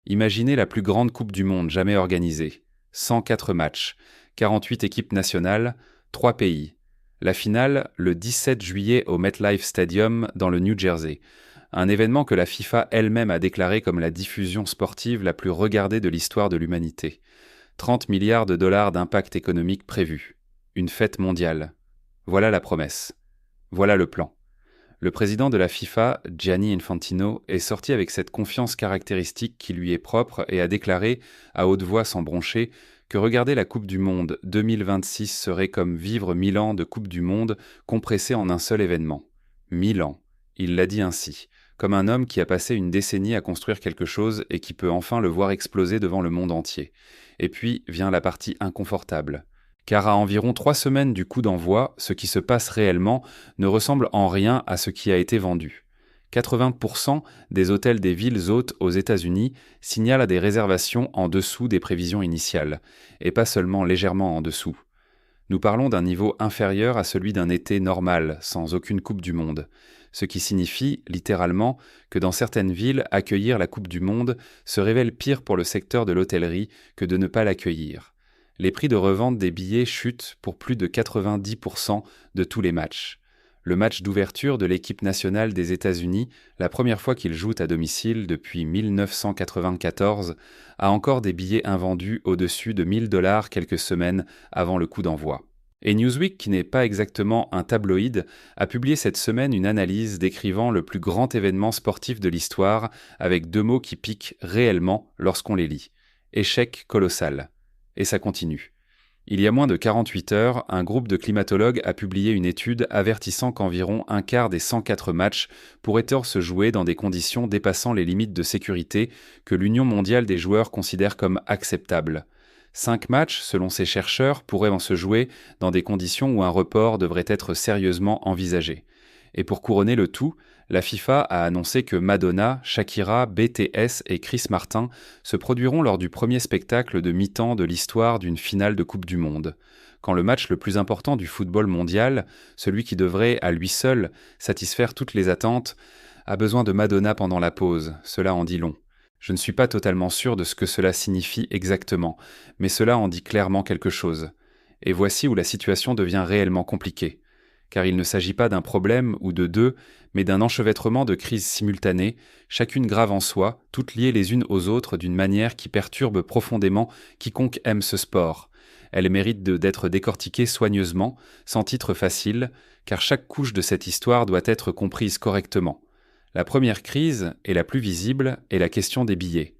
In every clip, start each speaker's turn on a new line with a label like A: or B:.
A: Imaginez la plus grande Coupe du Monde jamais organisée. 104 matchs, 48 équipes nationales, 3 pays. La finale, le 17 juillet au MetLife Stadium dans le New Jersey. Un événement que la FIFA elle-même a déclaré comme la diffusion sportive la plus regardée de l'histoire de l'humanité. 30 milliards de dollars d'impact économique prévu. Une fête mondiale. Voilà la promesse. Voilà le plan. Le président de la FIFA, Gianni Infantino, est sorti avec cette confiance caractéristique qui lui est propre et a déclaré, à haute voix sans broncher, que regarder la Coupe du Monde 2026 serait comme vivre 1000 ans de Coupe du Monde compressés en un seul événement. 1000 ans. Il l'a dit ainsi, comme un homme qui a passé une décennie à construire quelque chose et qui peut enfin le voir exploser devant le monde entier. Et puis vient la partie inconfortable. Car à environ 3 semaines du coup d'envoi, ce qui se passe réellement ne ressemble en rien à ce qui a été vendu. 80% des hôtels des villes hôtes aux États-Unis signalent des réservations en dessous des prévisions initiales, et pas seulement légèrement en dessous. Nous parlons d'un niveau inférieur à celui d'un été normal, sans aucune Coupe du Monde, ce qui signifie, littéralement, que dans certaines villes, accueillir la Coupe du Monde se révèle pire pour le secteur de l'hôtellerie que de ne pas l'accueillir. Les prix de revente des billets chutent pour plus de 90% de tous les matchs. Le match d'ouverture de l'équipe nationale des États-Unis, la première fois qu'ils jouent à domicile depuis 1994, a encore des billets invendus au-dessus de 1000 $ quelques semaines avant le coup d'envoi. Et Newsweek, qui n'est pas exactement un tabloïd, a publié cette semaine une analyse décrivant le plus grand événement sportif de l'histoire avec 2 mots qui piquent réellement lorsqu'on les lit. Échec colossal. Et ça continue. Il y a moins de 48 heures, un groupe de climatologues a publié une étude avertissant qu'environ un quart des 104 matchs pourraient se jouer dans des conditions dépassant les limites de sécurité que l'Union mondiale des joueurs considère comme acceptables. 5 matchs, selon ces chercheurs, pourraient en se jouer dans des conditions où un report devrait être sérieusement envisagé. Et pour couronner le tout, la FIFA a annoncé que Madonna, Shakira, BTS et Chris Martin se produiront lors du premier spectacle de mi-temps de l'histoire d'une finale de Coupe du Monde. Quand le match le plus important du football mondial, celui qui devrait, à lui seul, satisfaire toutes les attentes, a besoin de Madonna pendant la pause, cela en dit long. Je ne suis pas totalement sûr de ce que cela signifie exactement, mais cela en dit clairement quelque chose. Et voici où la situation devient réellement compliquée. Car il ne s'agit pas d'un problème ou de deux, mais d'un enchevêtrement de crises simultanées, chacune grave en soi, toutes liées les unes aux autres d'une manière qui perturbe profondément quiconque aime ce sport. Elle mérite d'être décortiquée soigneusement, sans titre facile, car chaque couche de cette histoire doit être comprise correctement. La première crise, et la plus visible, est la question des billets.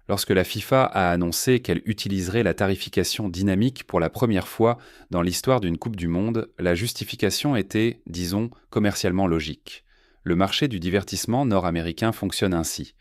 A: Lorsque la FIFA a annoncé qu'elle utiliserait la tarification dynamique pour la première fois dans l'histoire d'une Coupe du Monde, la justification était, disons, commercialement logique. Le marché du divertissement nord-américain fonctionne ainsi.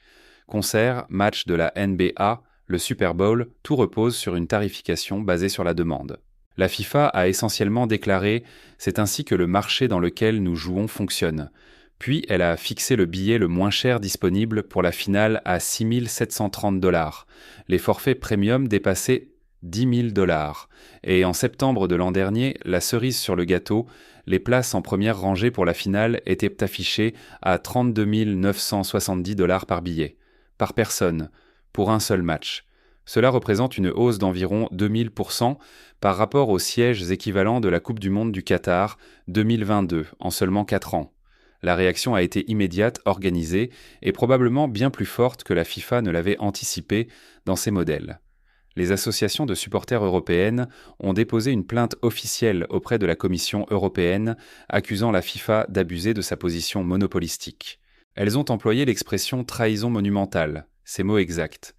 A: Concerts, matchs de la NBA, le Super Bowl, tout repose sur une tarification basée sur la demande. La FIFA a essentiellement déclaré « C'est ainsi que le marché dans lequel nous jouons fonctionne ». Puis elle a fixé le billet le moins cher disponible pour la finale à 6 730 $. Les forfaits premium dépassaient 10 000 $. Et en septembre de l'an dernier, la cerise sur le gâteau, les places en première rangée pour la finale étaient affichées à 32 970 $ par billet, par personne, pour un seul match. Cela représente une hausse d'environ 2000% par rapport aux sièges équivalents de la Coupe du Monde du Qatar 2022 en seulement 4 ans. La réaction a été immédiate, organisée, et probablement bien plus forte que la FIFA ne l'avait anticipé dans ses modèles. Les associations de supporters européennes ont déposé une plainte officielle auprès de la Commission européenne, accusant la FIFA d'abuser de sa position monopolistique. Elles ont employé l'expression « trahison monumentale », ces mots exacts.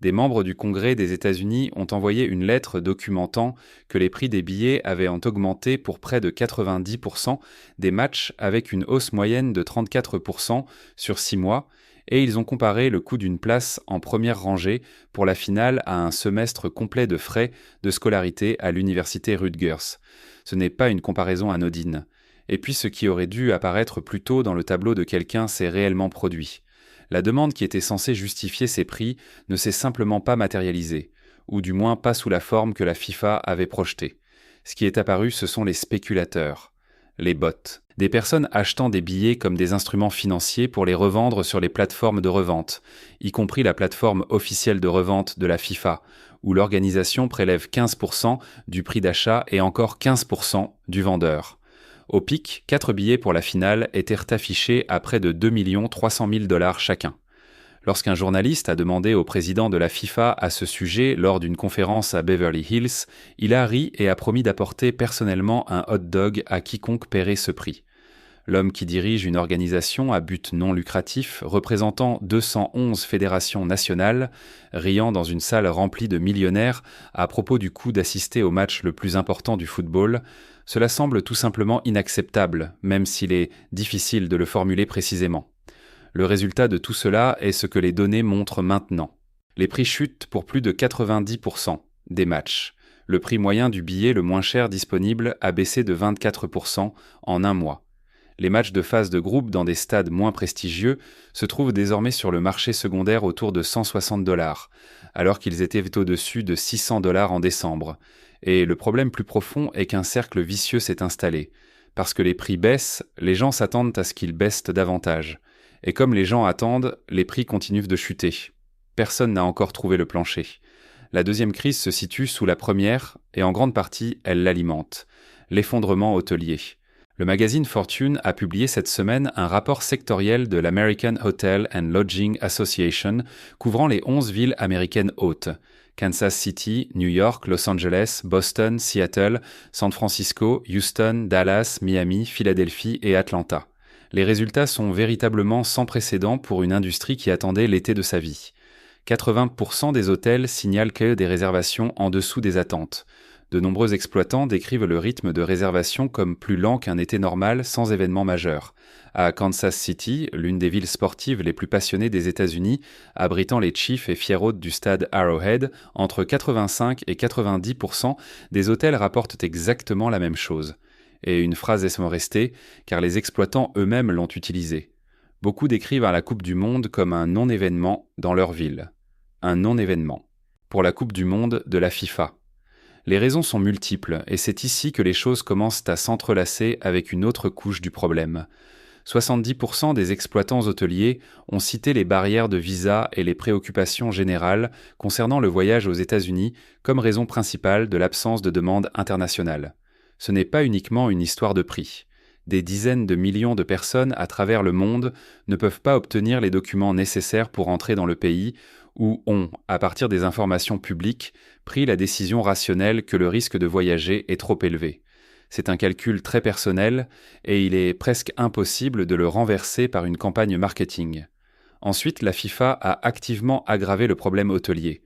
A: Des membres du Congrès des États-Unis ont envoyé une lettre documentant que les prix des billets avaient augmenté pour près de 90% des matchs avec une hausse moyenne de 34% sur 6 mois, et ils ont comparé le coût d'une place en première rangée pour la finale à un semestre complet de frais de scolarité à l'université Rutgers. Ce n'est pas une comparaison anodine. Et puis ce qui aurait dû apparaître plus tôt dans le tableau de quelqu'un s'est réellement produit. La demande qui était censée justifier ces prix ne s'est simplement pas matérialisée, ou du moins pas sous la forme que la FIFA avait projetée. Ce qui est apparu, ce sont les spéculateurs. les bots. Des personnes achetant des billets comme des instruments financiers pour les revendre sur les plateformes de revente, y compris la plateforme officielle de revente de la FIFA, où l'organisation prélève 15% du prix d'achat et encore 15% du vendeur. Au pic, 4 billets pour la finale étaient affichés à près de 2 300 000 $ chacun. Lorsqu'un journaliste a demandé au président de la FIFA à ce sujet lors d'une conférence à Beverly Hills, il a ri et a promis d'apporter personnellement un hot dog à quiconque paierait ce prix. L'homme qui dirige une organisation à but non lucratif représentant 211 fédérations nationales, riant dans une salle remplie de millionnaires à propos du coût d'assister au match le plus important du football, cela semble tout simplement inacceptable, même s'il est difficile de le formuler précisément. Le résultat de tout cela est ce que les données montrent maintenant. Les prix chutent pour plus de 90% des matchs. Le prix moyen du billet le moins cher disponible a baissé de 24% en un mois. Les matchs de phase de groupe dans des stades moins prestigieux se trouvent désormais sur le marché secondaire autour de 160 $, alors qu'ils étaient au-dessus de 600 $ en décembre. Et le problème plus profond est qu'un cercle vicieux s'est installé. Parce que les prix baissent, les gens s'attendent à ce qu'ils baissent davantage. Et comme les gens attendent, les prix continuent de chuter. Personne n'a encore trouvé le plancher. La deuxième crise se situe sous la première, et en grande partie, elle l'alimente. L'effondrement hôtelier. Le magazine Fortune a publié cette semaine un rapport sectoriel de l'American Hotel and Lodging Association couvrant les 11 villes américaines hautes. Kansas City, New York, Los Angeles, Boston, Seattle, San Francisco, Houston, Dallas, Miami, Philadelphie et Atlanta. Les résultats sont véritablement sans précédent pour une industrie qui attendait l'été de sa vie. 80% des hôtels signalent que des réservations en dessous des attentes. De nombreux exploitants décrivent le rythme de réservation comme plus lent qu'un été normal sans événement majeur. À Kansas City, l'une des villes sportives les plus passionnées des États-Unis, abritant les Chiefs et fiers hôtes du stade Arrowhead, entre 85 et 90% des hôtels rapportent exactement la même chose. Et une phrase est restée, car les exploitants eux-mêmes l'ont utilisée. Beaucoup décrivent la Coupe du Monde comme un non-événement dans leur ville. Un non-événement. Pour la Coupe du Monde de la FIFA. Les raisons sont multiples, et c'est ici que les choses commencent à s'entrelacer avec une autre couche du problème. 70% des exploitants hôteliers ont cité les barrières de visa et les préoccupations générales concernant le voyage aux États-Unis comme raison principale de l'absence de demande internationale. Ce n'est pas uniquement une histoire de prix. Des dizaines de millions de personnes à travers le monde ne peuvent pas obtenir les documents nécessaires pour entrer dans le pays ou ont, à partir des informations publiques, pris la décision rationnelle que le risque de voyager est trop élevé. C'est un calcul très personnel et il est presque impossible de le renverser par une campagne marketing. Ensuite, la FIFA a activement aggravé le problème hôtelier.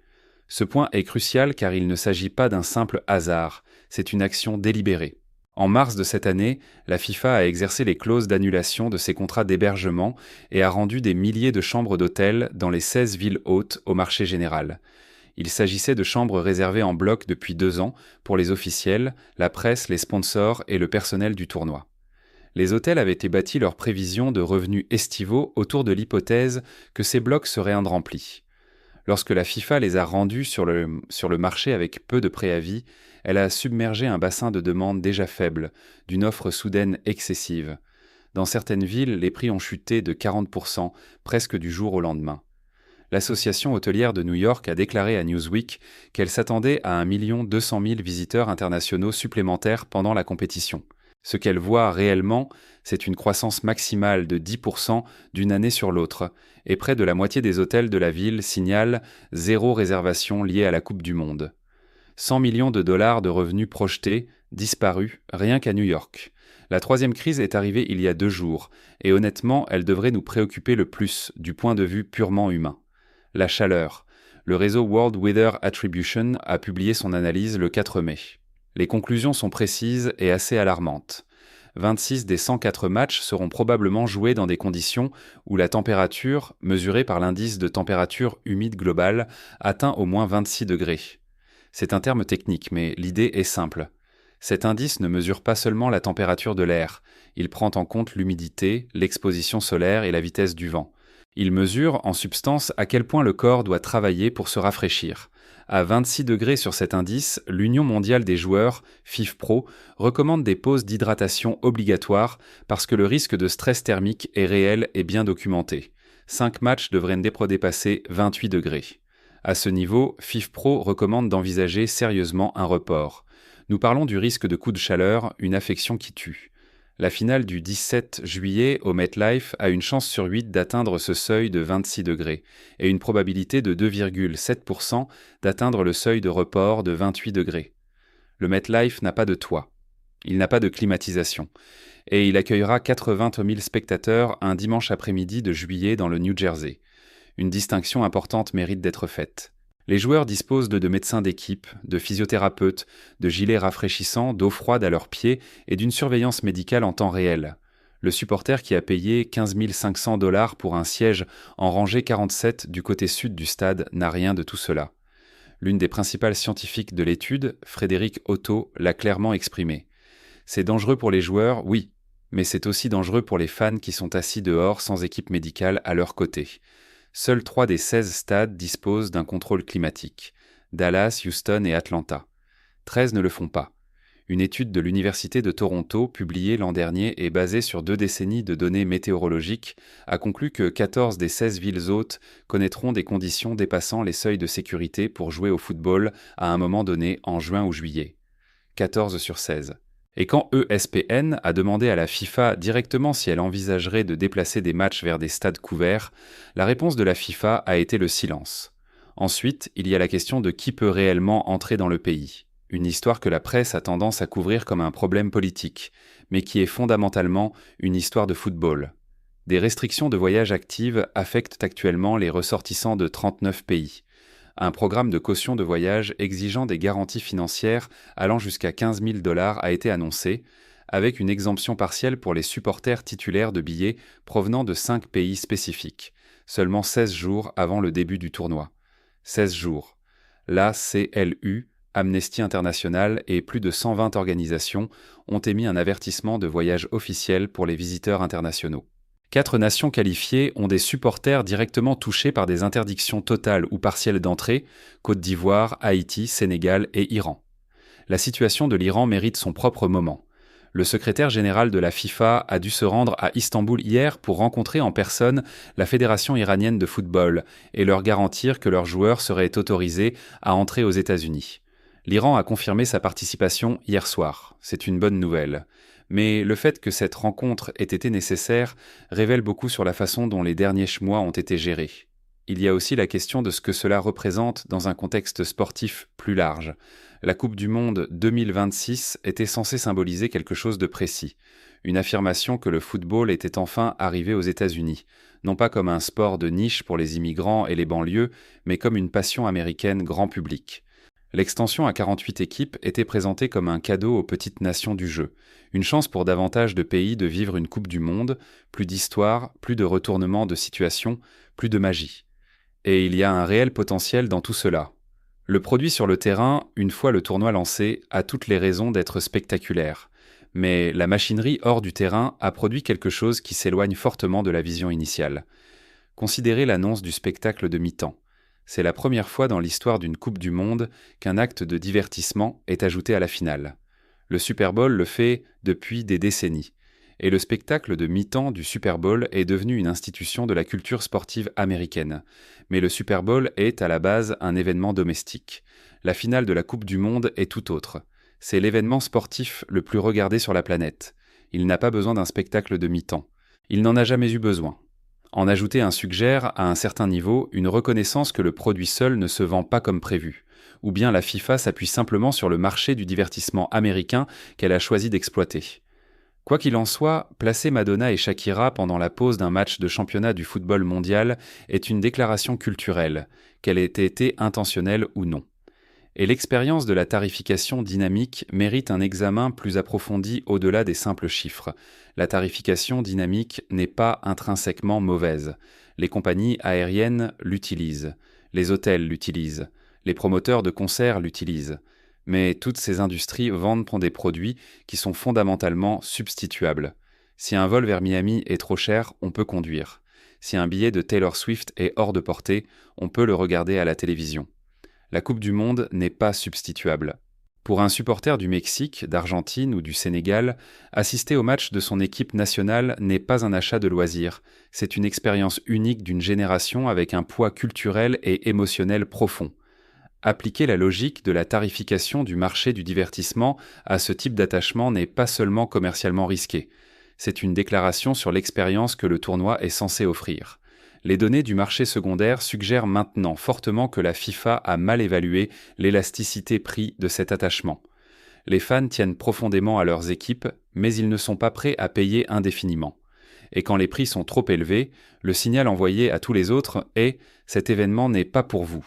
A: Ce point est crucial car il ne s'agit pas d'un simple hasard, c'est une action délibérée. En mars de cette année, la FIFA a exercé les clauses d'annulation de ses contrats d'hébergement et a rendu des milliers de chambres d'hôtel dans les 16 villes hautes au marché général. Il s'agissait de chambres réservées en bloc depuis 2 ans pour les officiels, la presse, les sponsors et le personnel du tournoi. Les hôtels avaient établi leurs prévisions de revenus estivaux autour de l'hypothèse que ces blocs seraient remplis. Lorsque la FIFA les a rendus sur le marché avec peu de préavis, elle a submergé un bassin de demande déjà faible, d'une offre soudaine excessive. Dans certaines villes, les prix ont chuté de 40%, presque du jour au lendemain. L'association hôtelière de New York a déclaré à Newsweek qu'elle s'attendait à 1 200 000 visiteurs internationaux supplémentaires pendant la compétition. Ce qu'elle voit réellement, c'est une croissance maximale de 10% d'une année sur l'autre, et près de la moitié des hôtels de la ville signalent 0 réservation liée à la Coupe du Monde. 100 millions de dollars de revenus projetés, disparus, rien qu'à New York. La troisième crise est arrivée il y a 2 jours, et honnêtement, elle devrait nous préoccuper le plus du point de vue purement humain. La chaleur. Le réseau World Weather Attribution a publié son analyse le 4 mai. Les conclusions sont précises et assez alarmantes. 26 des 104 matchs seront probablement joués dans des conditions où la température, mesurée par l'indice de température humide globale, atteint au moins 26 degrés. C'est un terme technique, mais l'idée est simple. Cet indice ne mesure pas seulement la température de l'air, il prend en compte l'humidité, l'exposition solaire et la vitesse du vent. Il mesure, en substance, à quel point le corps doit travailler pour se rafraîchir. À 26 degrés sur cet indice, l'Union mondiale des joueurs, FIFPro, recommande des pauses d'hydratation obligatoires parce que le risque de stress thermique est réel et bien documenté. 5 matchs devraient dépasser 28 degrés. À ce niveau, FIFPro recommande d'envisager sérieusement un report. Nous parlons du risque de coup de chaleur, une affection qui tue. La finale du 17 juillet au MetLife a une chance sur 8 d'atteindre ce seuil de 26 degrés et une probabilité de 2,7% d'atteindre le seuil de report de 28 degrés. Le MetLife n'a pas de toit. Il n'a pas de climatisation. Et il accueillera 80 000 spectateurs un dimanche après-midi de juillet dans le New Jersey. Une distinction importante mérite d'être faite. Les joueurs disposent de médecins d'équipe, de physiothérapeutes, de gilets rafraîchissants, d'eau froide à leurs pieds et d'une surveillance médicale en temps réel. Le supporter qui a payé 15 500 $ pour un siège en rangée 47 du côté sud du stade n'a rien de tout cela. L'une des principales scientifiques de l'étude, Frédéric Otto, l'a clairement exprimé. C'est dangereux pour les joueurs, oui, mais c'est aussi dangereux pour les fans qui sont assis dehors sans équipe médicale à leur côté. Seuls 3 des 16 stades disposent d'un contrôle climatique, Dallas, Houston et Atlanta. 13 ne le font pas. Une étude de l'Université de Toronto, publiée l'an dernier et basée sur 2 décennies de données météorologiques, a conclu que 14 des 16 villes hôtes connaîtront des conditions dépassant les seuils de sécurité pour jouer au football à un moment donné en juin ou juillet. 14 sur 16. Et quand ESPN a demandé à la FIFA directement si elle envisagerait de déplacer des matchs vers des stades couverts, la réponse de la FIFA a été le silence. Ensuite, il y a la question de qui peut réellement entrer dans le pays. Une histoire que la presse a tendance à couvrir comme un problème politique, mais qui est fondamentalement une histoire de football. Des restrictions de voyage actives affectent actuellement les ressortissants de 39 pays. Un programme de caution de voyage exigeant des garanties financières allant jusqu'à 15 000 $ a été annoncé, avec une exemption partielle pour les supporters titulaires de billets provenant de 5 pays spécifiques, seulement 16 jours avant le début du tournoi. 16 jours. L'ACLU, Amnesty International et plus de 120 organisations ont émis un avertissement de voyage officiel pour les visiteurs internationaux. 4 nations qualifiées ont des supporters directement touchés par des interdictions totales ou partielles d'entrée, Côte d'Ivoire, Haïti, Sénégal et Iran. La situation de l'Iran mérite son propre moment. Le secrétaire général de la FIFA a dû se rendre à Istanbul hier pour rencontrer en personne la Fédération iranienne de football et leur garantir que leurs joueurs seraient autorisés à entrer aux États-Unis. L'Iran a confirmé sa participation hier soir. C'est une bonne nouvelle. Mais le fait que cette rencontre ait été nécessaire révèle beaucoup sur la façon dont les derniers mois ont été gérés. Il y a aussi la question de ce que cela représente dans un contexte sportif plus large. La Coupe du Monde 2026 était censée symboliser quelque chose de précis, une affirmation que le football était enfin arrivé aux États-Unis, non pas comme un sport de niche pour les immigrants et les banlieues, mais comme une passion américaine grand public. L'extension à 48 équipes était présentée comme un cadeau aux petites nations du jeu, une chance pour davantage de pays de vivre une Coupe du Monde, plus d'histoire, plus de retournement de situation, plus de magie. Et il y a un réel potentiel dans tout cela. Le produit sur le terrain, une fois le tournoi lancé, a toutes les raisons d'être spectaculaire. Mais la machinerie hors du terrain a produit quelque chose qui s'éloigne fortement de la vision initiale. Considérez l'annonce du spectacle de mi-temps. C'est la première fois dans l'histoire d'une Coupe du Monde qu'un acte de divertissement est ajouté à la finale. Le Super Bowl le fait depuis des décennies. Et le spectacle de mi-temps du Super Bowl est devenu une institution de la culture sportive américaine. Mais le Super Bowl est à la base un événement domestique. La finale de la Coupe du Monde est tout autre. C'est l'événement sportif le plus regardé sur la planète. Il n'a pas besoin d'un spectacle de mi-temps. Il n'en a jamais eu besoin. En ajouter un suggère, à un certain niveau, une reconnaissance que le produit seul ne se vend pas comme prévu. Ou bien la FIFA s'appuie simplement sur le marché du divertissement américain qu'elle a choisi d'exploiter. Quoi qu'il en soit, placer Madonna et Shakira pendant la pause d'un match de championnat du football mondial est une déclaration culturelle, qu'elle ait été intentionnelle ou non. Et l'expérience de la tarification dynamique mérite un examen plus approfondi au-delà des simples chiffres. La tarification dynamique n'est pas intrinsèquement mauvaise. Les compagnies aériennes l'utilisent, les hôtels l'utilisent, les promoteurs de concerts l'utilisent. Mais toutes ces industries vendent pour des produits qui sont fondamentalement substituables. Si un vol vers Miami est trop cher, on peut conduire. Si un billet de Taylor Swift est hors de portée, on peut le regarder à la télévision. La Coupe du Monde n'est pas substituable. Pour un supporter du Mexique, d'Argentine ou du Sénégal, assister au match de son équipe nationale n'est pas un achat de loisirs, c'est une expérience unique d'une génération avec un poids culturel et émotionnel profond. Appliquer la logique de la tarification du marché du divertissement à ce type d'attachement n'est pas seulement commercialement risqué, c'est une déclaration sur l'expérience que le tournoi est censé offrir. Les données du marché secondaire suggèrent maintenant fortement que la FIFA a mal évalué l'élasticité prix de cet attachement. Les fans tiennent profondément à leurs équipes, mais ils ne sont pas prêts à payer indéfiniment. Et quand les prix sont trop élevés, le signal envoyé à tous les autres est « cet événement n'est pas pour vous ».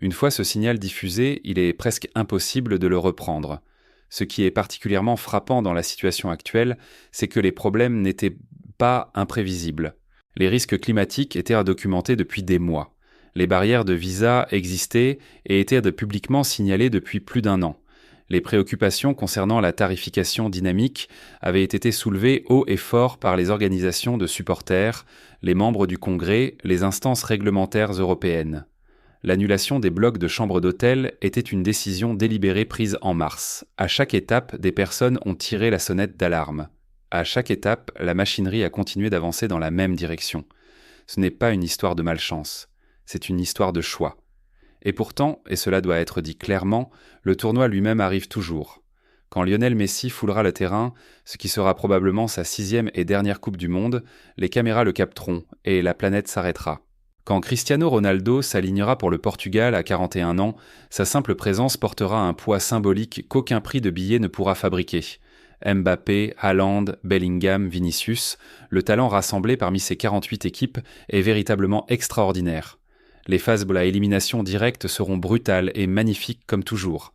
A: Une fois ce signal diffusé, il est presque impossible de le reprendre. Ce qui est particulièrement frappant dans la situation actuelle, c'est que les problèmes n'étaient pas imprévisibles. Les risques climatiques étaient documentés depuis des mois. Les barrières de visa existaient et étaient publiquement signalées depuis plus d'1 an. Les préoccupations concernant la tarification dynamique avaient été soulevées haut et fort par les organisations de supporters, les membres du Congrès, les instances réglementaires européennes. L'annulation des blocs de chambres d'hôtel était une décision délibérée prise en mars. À chaque étape, des personnes ont tiré la sonnette d'alarme. À chaque étape, la machinerie a continué d'avancer dans la même direction. Ce n'est pas une histoire de malchance, c'est une histoire de choix. Et pourtant, et cela doit être dit clairement, le tournoi lui-même arrive toujours. Quand Lionel Messi foulera le terrain, ce qui sera probablement sa 6e et dernière Coupe du Monde, les caméras le capteront et la planète s'arrêtera. Quand Cristiano Ronaldo s'alignera pour le Portugal à 41 ans, sa simple présence portera un poids symbolique qu'aucun prix de billet ne pourra fabriquer. Mbappé, Haaland, Bellingham, Vinicius, le talent rassemblé parmi ces 48 équipes est véritablement extraordinaire. Les phases de la élimination directe seront brutales et magnifiques comme toujours.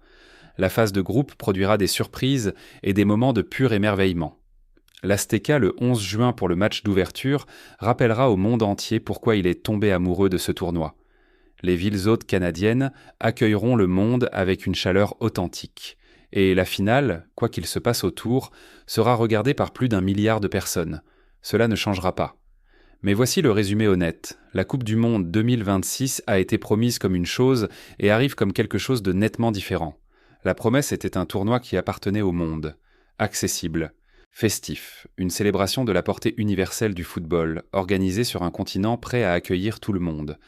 A: La phase de groupe produira des surprises et des moments de pur émerveillement. L'Azteca, le 11 juin pour le match d'ouverture, rappellera au monde entier pourquoi il est tombé amoureux de ce tournoi. Les villes hôtes canadiennes accueilleront le monde avec une chaleur authentique. Et la finale, quoi qu'il se passe autour, sera regardée par plus d'1 milliard de personnes. Cela ne changera pas. Mais voici le résumé honnête. La Coupe du Monde 2026 a été promise comme une chose et arrive comme quelque chose de nettement différent. La promesse était un tournoi qui appartenait au monde. Accessible. Festif. Une célébration de la portée universelle du football, organisée sur un continent prêt à accueillir tout le monde.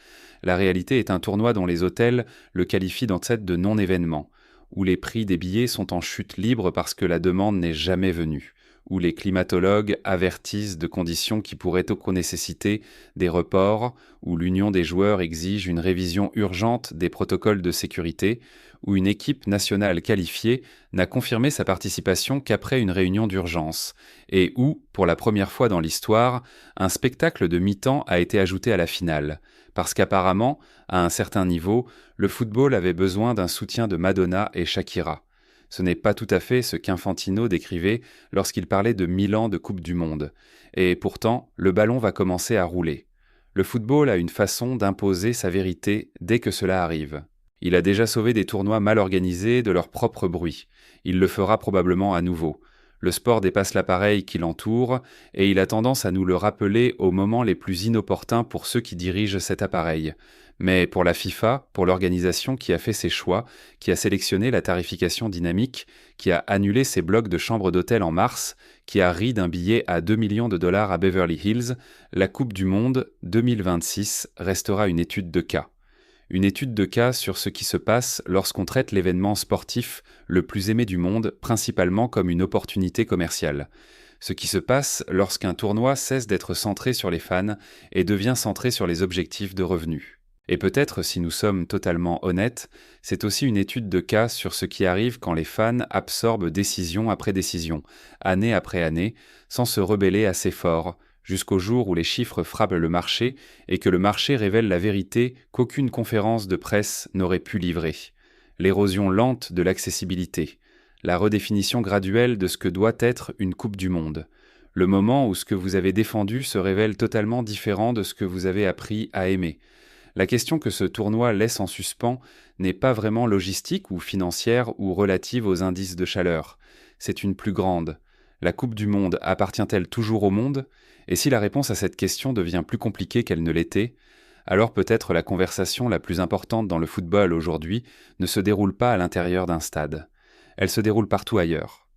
A: La réalité est un tournoi dont les hôtels le qualifient d'ancêtre de non-événement, où les prix des billets sont en chute libre parce que la demande n'est jamais venue, où les climatologues avertissent de conditions qui pourraient nécessiter des reports, où l'union des joueurs exige une révision urgente des protocoles de sécurité, où une équipe nationale qualifiée n'a confirmé sa participation qu'après une réunion d'urgence, et où, pour la première fois dans l'histoire, un spectacle de mi-temps a été ajouté à la finale, parce qu'apparemment, à un certain niveau, le football avait besoin d'un soutien de Madonna et Shakira. Ce n'est pas tout à fait ce qu'Infantino décrivait lorsqu'il parlait de 1000 ans de Coupe du Monde. Et pourtant, le ballon va commencer à rouler. Le football a une façon d'imposer sa vérité dès que cela arrive. Il a déjà sauvé des tournois mal organisés de leur propre bruit. Il le fera probablement à nouveau. Le sport dépasse l'appareil qui l'entoure et il a tendance à nous le rappeler aux moments les plus inopportuns pour ceux qui dirigent cet appareil. Mais pour la FIFA, pour l'organisation qui a fait ses choix, qui a sélectionné la tarification dynamique, qui a annulé ses blocs de chambres d'hôtel en mars, qui a ri d'un billet à 2 millions de dollars à Beverly Hills, la Coupe du Monde 2026 restera une étude de cas. Une étude de cas sur ce qui se passe lorsqu'on traite l'événement sportif le plus aimé du monde principalement comme une opportunité commerciale. Ce qui se passe lorsqu'un tournoi cesse d'être centré sur les fans et devient centré sur les objectifs de revenus. Et peut-être, si nous sommes totalement honnêtes, c'est aussi une étude de cas sur ce qui arrive quand les fans absorbent décision après décision, année après année, sans se rebeller assez fort, jusqu'au jour où les chiffres frappent le marché et que le marché révèle la vérité qu'aucune conférence de presse n'aurait pu livrer. L'érosion lente de l'accessibilité, la redéfinition graduelle de ce que doit être une Coupe du Monde, le moment où ce que vous avez défendu se révèle totalement différent de ce que vous avez appris à aimer. La question que ce tournoi laisse en suspens n'est pas vraiment logistique ou financière ou relative aux indices de chaleur. C'est une plus grande. La Coupe du Monde appartient-elle toujours au monde? Et si la réponse à cette question devient plus compliquée qu'elle ne l'était, alors peut-être la conversation la plus importante dans le football aujourd'hui ne se déroule pas à l'intérieur d'un stade. Elle se déroule partout ailleurs.